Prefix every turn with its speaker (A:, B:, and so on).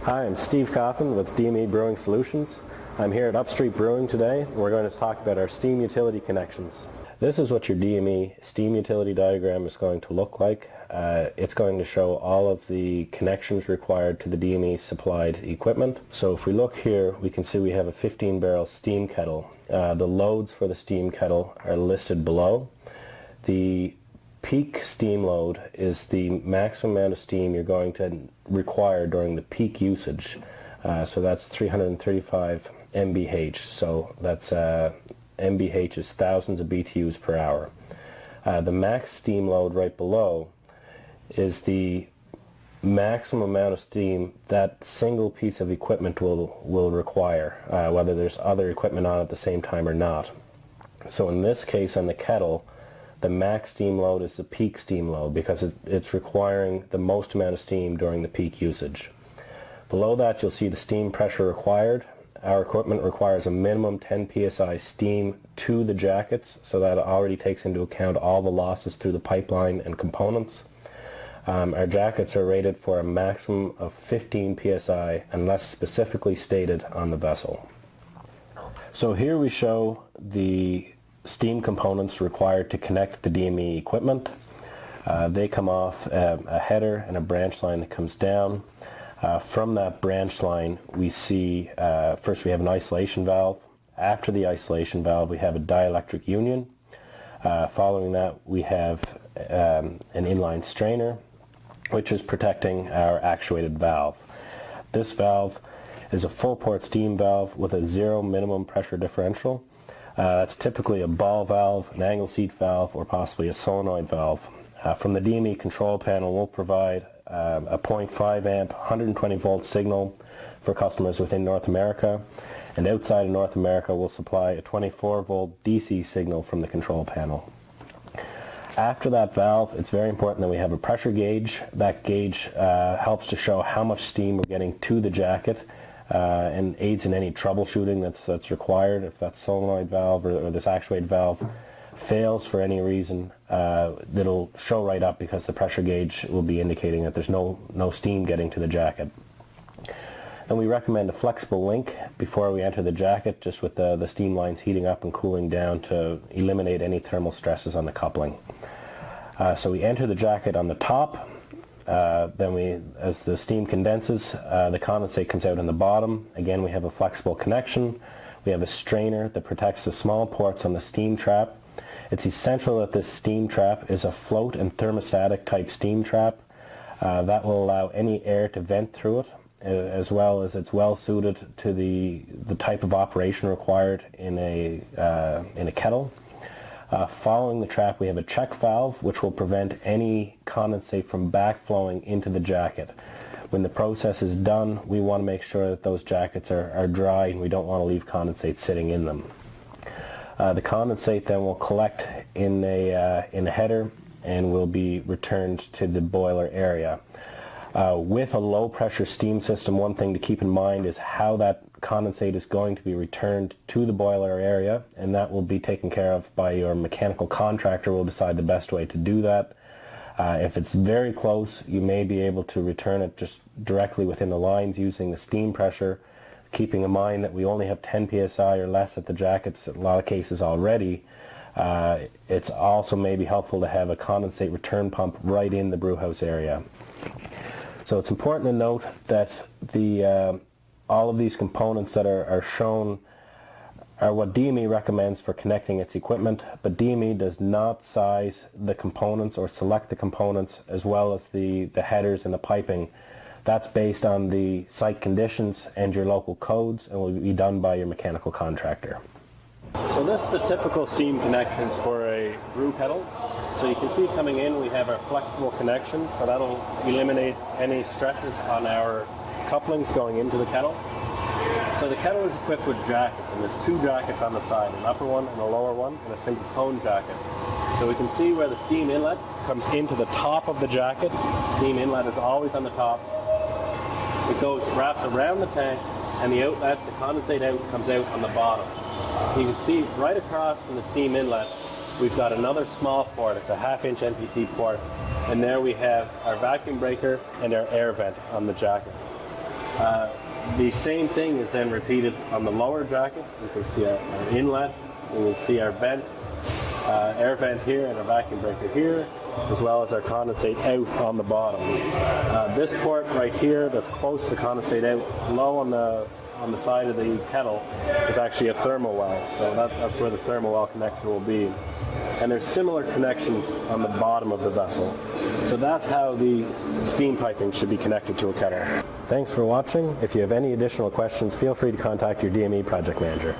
A: Hi, I'm Steve Coffin with DME Brewing Solutions. I'm here at Upstreet Brewing today. We're going to talk about our steam utility connections. This is what your DME steam utility diagram is going to look like. It's going to show all of the connections required to the DME supplied equipment. So if we look here, we can see we have a 15-barrel steam kettle. The loads for the steam kettle are listed below. The peak steam load is the maximum amount of steam you're going to require during the peak usage. So that's 335 MBH. So that's MBH is thousands of BTUs per hour. The max steam load right below is the maximum amount of steam that single piece of equipment will require, whether there's other equipment on at the same time or not. So in this case on the kettle, the max steam load is the peak steam load because it's requiring the most amount of steam during the peak usage. Below that you'll see the steam pressure required. Our equipment requires a minimum 10 psi steam to the jackets, so that already takes into account all the losses through the pipeline and components. Our jackets are rated for a maximum of 15 psi unless specifically stated on the vessel. So here we show the steam components required to connect the DME equipment. They come off a header and a branch line that comes down. From that branch line we see first we have an isolation valve. After the isolation valve we have a dielectric union. Following that we have an inline strainer, which is protecting our actuated valve. This valve is a full port steam valve with a zero minimum pressure differential. That's typically a ball valve, an angle seat valve, or possibly a solenoid valve. From the DME control panel we'll provide a 0.5 amp 120 volt signal for customers within North America, and outside of North America we'll supply a 24 volt DC signal from the control panel. After that valve, it's very important that we have a pressure gauge. That gauge helps to show how much steam we're getting to the jacket and aids in any troubleshooting that's required. If that solenoid valve or this actuated valve fails for any reason, it'll show right up because the pressure gauge will be indicating that there's no steam getting to the jacket. And we recommend a flexible link before we enter the jacket, just with the steam lines heating up and cooling down to eliminate any thermal stresses on the coupling. So we enter the jacket on the top. Then as the steam condenses, the condensate comes out on the bottom. Again, we have a flexible connection. We have a strainer that protects the small ports on the steam trap. It's essential that this steam trap is a float and thermostatic type steam trap. That will allow any air to vent through it, as well as it's well suited to the type of operation required in a kettle. Following the trap we have a check valve which will prevent any condensate from backflowing into the jacket. When the process is done, we want to make sure that those jackets are dry and we don't want to leave condensate sitting in them. The condensate then will collect in a header and will be returned to the boiler area. With a low pressure steam system, one thing to keep in mind is how that condensate is going to be returned to the boiler area, and that will be taken care of by your mechanical contractor. Will decide the best way to do that. If it's very close, you may be able to return it just directly within the lines using the steam pressure, keeping in mind that we only have 10 psi or less at the jackets in a lot of cases already. It's also maybe helpful to have a condensate return pump right in the brew house area. So it's important to note that all of these components that are shown are what DME recommends for connecting its equipment, but DME does not size the components or select the components as well as the headers and the piping. That's based on the site conditions and your local codes, and will be done by your mechanical contractor. So this is the typical steam connections for a brew kettle. So you can see coming in we have our flexible connection, so that'll eliminate any stresses on our couplings going into the kettle. So the kettle is equipped with jackets, and there's two jackets on the side, an upper one and a lower one, and a single cone jacket. So we can see where the steam inlet comes into the top of the jacket. Steam inlet is always on the top. It wraps around the tank, and the outlet, the condensate out, comes out on the bottom. You can see right across from the steam inlet we've got another small port. It's a 1/2 inch NPT port, and there we have our vacuum breaker and our air vent on the jacket. The same thing is then repeated on the lower jacket. You can see our inlet, you can see our vent, air vent here and our vacuum breaker here, as well as our condensate out on the bottom. This port right here that's close to condensate out, low on the side of the kettle, is actually a thermal well. So that's where the thermal well connection will be. And there's similar connections on the bottom of the vessel. So that's how the steam piping should be connected to a kettle. Thanks for watching. If you have any additional questions, feel free to contact your DME project manager.